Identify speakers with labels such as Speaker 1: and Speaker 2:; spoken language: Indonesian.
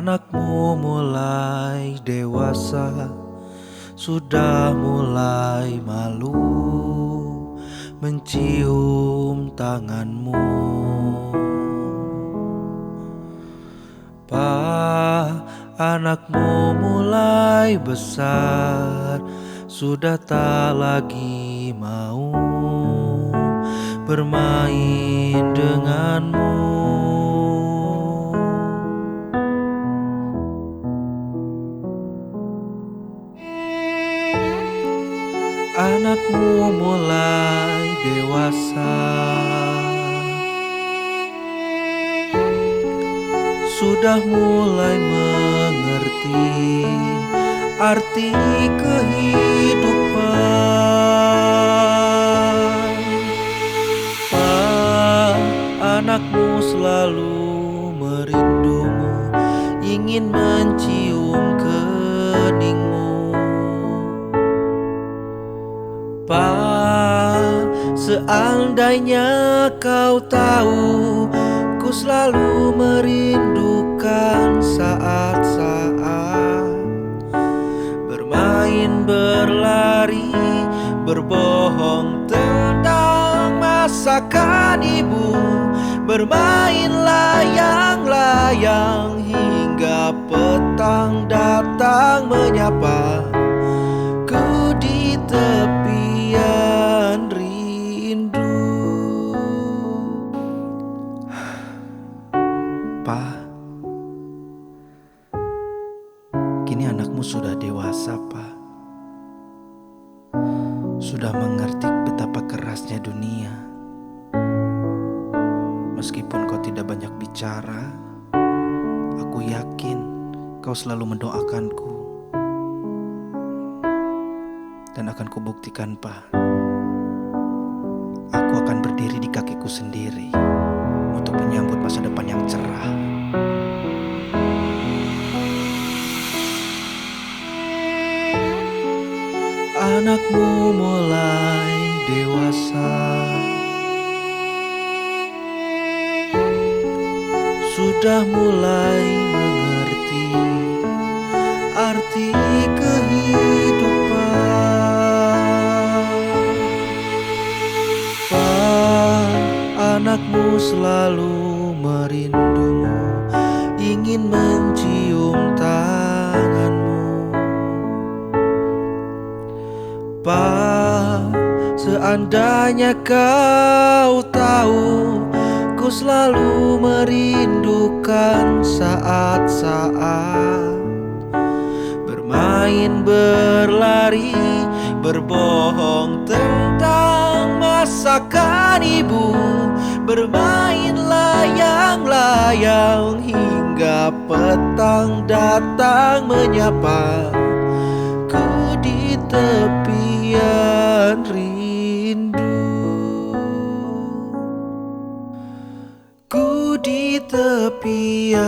Speaker 1: Anakmu mulai dewasa, sudah mulai malu mencium tanganmu. Anakmu mulai besar, sudah tak lagi mau bermain denganmu. Anakmu mulai dewasa, sudah mulai mengerti arti kehidupan. Anakmu selalu merindumu, ingin mencium keningmu. Seandainya kau tahu, ku selalu merindukan saat-saat bermain, berlari, berbohong tentang masakan ibu, bermain layang-layang hingga petang datang menyapa ku di tepian rindu. Pa, kini anakmu sudah dewasa, Pa. Sudah mengerti betapa kerasnya dunia. Meskipun kau tidak banyak bicara, aku yakin kau selalu mendoakanku. Dan akan kubuktikan, Pa, aku akan berdiri di kakiku sendiri untuk menyambut masa depan yang cerah. Anakmu mulai dewasa, sudah mulai mengerti arti kehidupan. Anakmu selalu merindumu, ingin mencium tanganmu. Seandainya kau tahu, ku selalu merindukan saat-saat bermain, berlari, berbohong tentang masakan ibu, bermain layang-layang hingga petang datang menyapa ku di tepian rindu. Ku di tepian